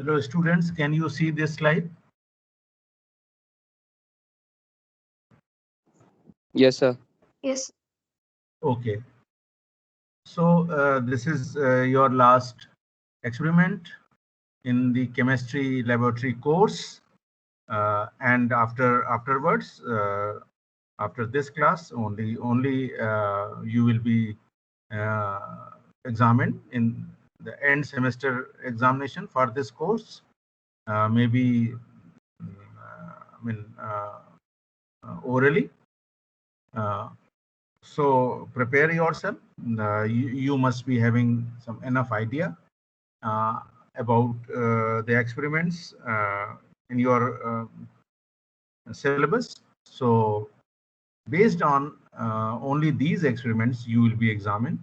Hello, students. Can you see this slide? Yes, sir. Yes. Okay. So this is your last experiment in the chemistry laboratory course, and afterwards, after this class, only you will be examined in the end semester examination for this course. Maybe, I mean, orally. Uh, so prepare yourself. You must be having some enough idea uh, about the experiments in your syllabus. So based on only these experiments, you will be examined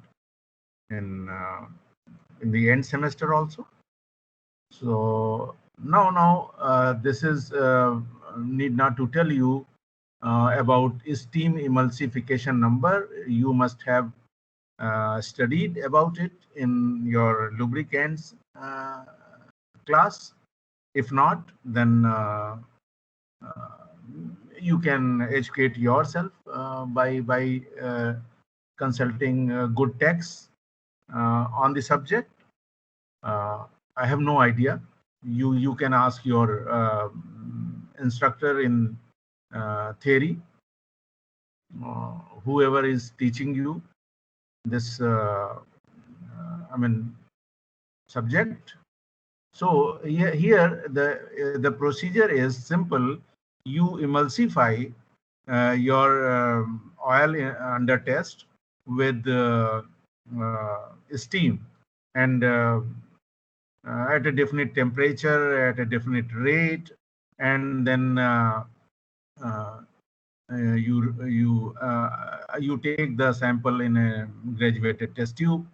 in the end semester also. So now this is need not to tell you about steam emulsification number. You must have studied about it in your lubricants class. If not, then you can educate yourself by consulting good texts on the subject. I have no idea. You can ask your instructor in theory, whoever is teaching you this I mean subject. So here the procedure is simple. You emulsify your oil under test with steam, and at a definite temperature, at a definite rate, and then you take the sample in a graduated test tube.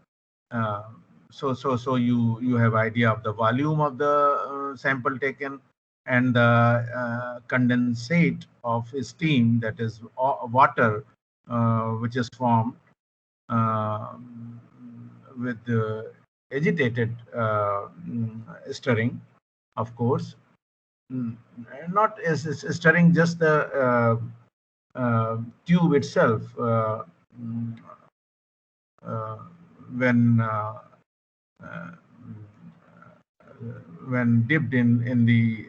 Uh, so you have idea of the volume of the sample taken, and the condensate of steam, that is water, which is formed uh, with agitated stirring, of course. Mm, Not as stirring just the tube itself. Mm, uh, when uh, uh, when dipped in the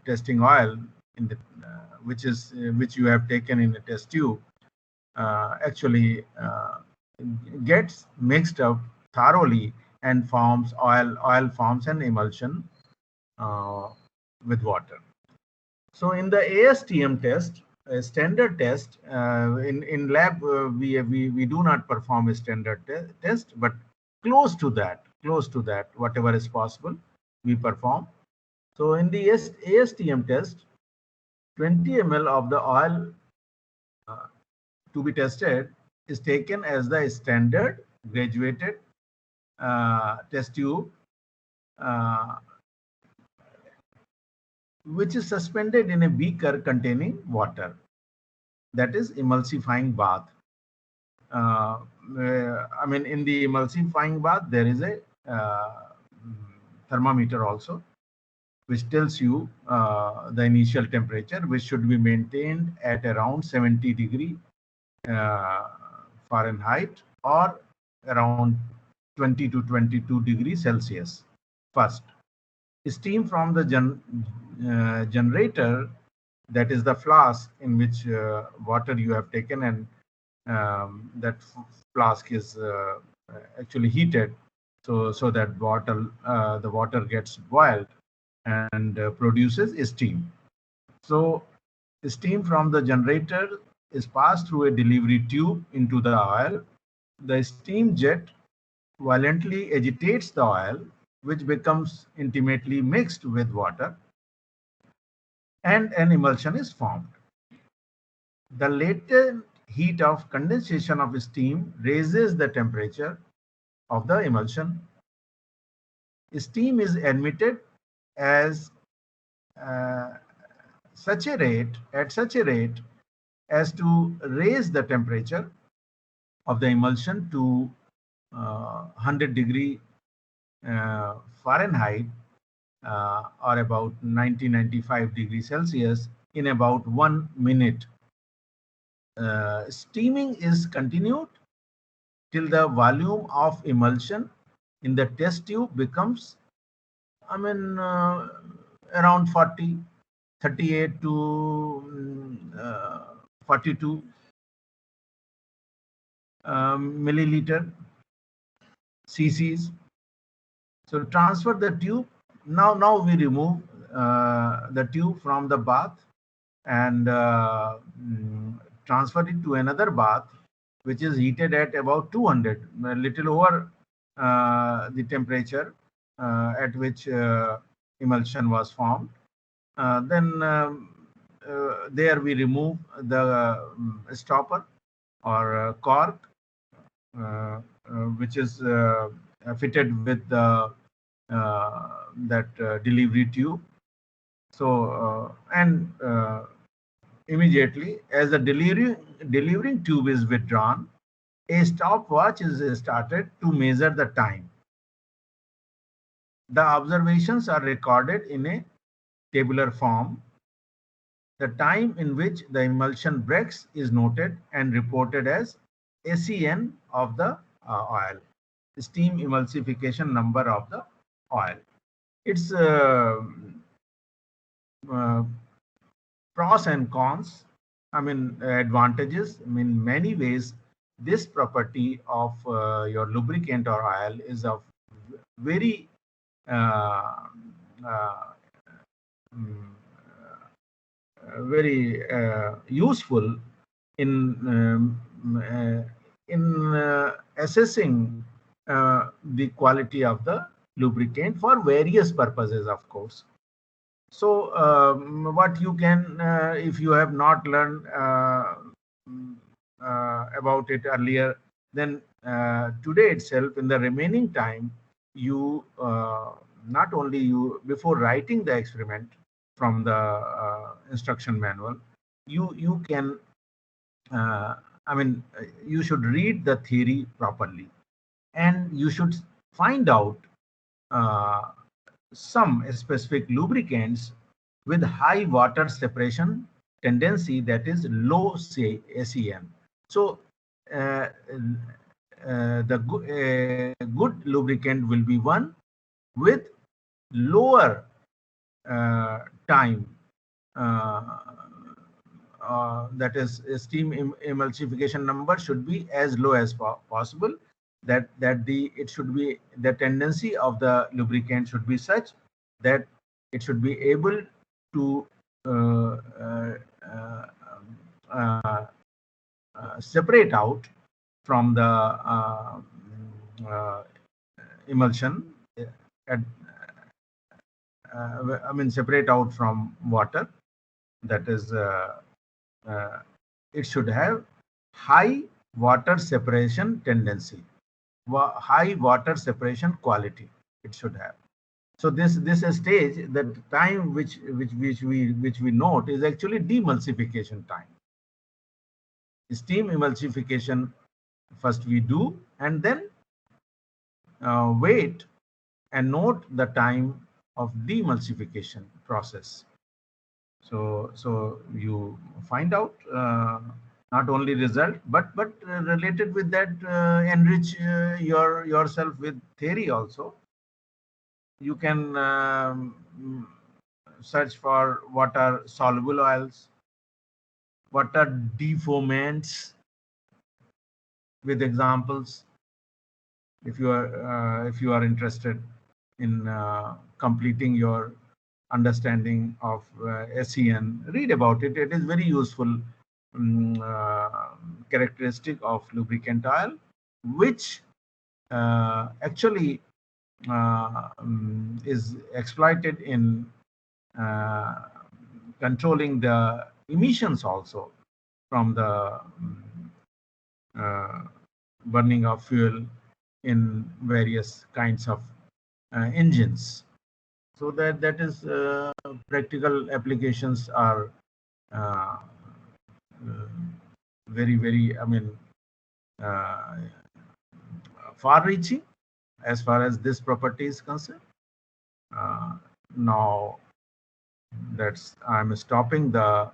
testing oil, in the which you have taken in the test tube, actually gets mixed up thoroughly and forms oil. Oil forms an emulsion uh, with water. So in the ASTM test, a standard test, in lab, we do not perform a standard test, but close to that, whatever is possible, we perform. So in the ASTM test, 20 ml of the oil uh, to be tested is taken as the standard graduated test tube, uh, which is suspended in a beaker containing water, that is emulsifying bath. uh, I mean, in the emulsifying bath, there is a thermometer also, which tells you the initial temperature, which should be maintained at around 70 degree uh, Fahrenheit, or around 20 to 22 degrees Celsius. First, steam from the generator, that is the flask in which water you have taken, and that flask is actually heated, so that the water gets boiled and produces steam. So steam from the generator is passed through a delivery tube into the oil. The steam jet violently agitates the oil, which becomes intimately mixed with water, and an emulsion is formed. The latent heat of condensation of steam raises the temperature of the emulsion. Steam is emitted as uh, at such a rate as to raise the temperature of the emulsion to 100 degree Fahrenheit, or about 90-95 degrees Celsius in about 1 minute. Steaming is continued till the volume of emulsion in the test tube becomes, around 40, 38 to 42 milliliter cc's. So transfer the tube. Now we remove the tube from the bath and transfer it to another bath, which is heated at about 200, a little over the temperature at which emulsion was formed. Then there we remove the stopper or cork, which is fitted with the that delivery tube. So and immediately as the delivering tube is withdrawn, a stopwatch is started to measure the time. The observations are recorded in a tabular form. The time in which the emulsion breaks is noted and reported as SEN of the oil, steam emulsification number of the oil. Its uh, pros and cons, advantages. Many ways, this property of your lubricant or oil is of very uh, uh, mm, very useful in assessing the quality of the lubricant for various purposes, of course. So, what you can, if you have not learned about it earlier, then today itself, in the remaining time, you not only you before writing the experiment from the instruction manual, you can, you should read the theory properly, and you should find out uh, some specific lubricants with high water separation tendency, that is low SEN. So uh, the good lubricant will be one with lower time, uh, that is steam emulsification number should be as low as possible, that it should be, the tendency of the lubricant should be such that it should be able to uh, uh, uh, uh, separate out from the uh, emulsion, at, separate out from water, that is uh, it should have high water separation tendency, high water separation quality it should have. So this stage, the time which we note is actually demulsification time. Steam emulsification first we do, and then wait and note the time of demulsification process. So you find out not only result, but related with that, enrich yourself with theory also. You can search for what are soluble oils, what are defoamants, with examples, if you are interested in completing your understanding of SEN. Read about it. It is very useful characteristic of lubricant oil, which actually is exploited in controlling the emissions also from the burning of fuel in various kinds of engines. So that is practical applications are uh, very uh, far reaching as far as this property is concerned. now I'm stopping the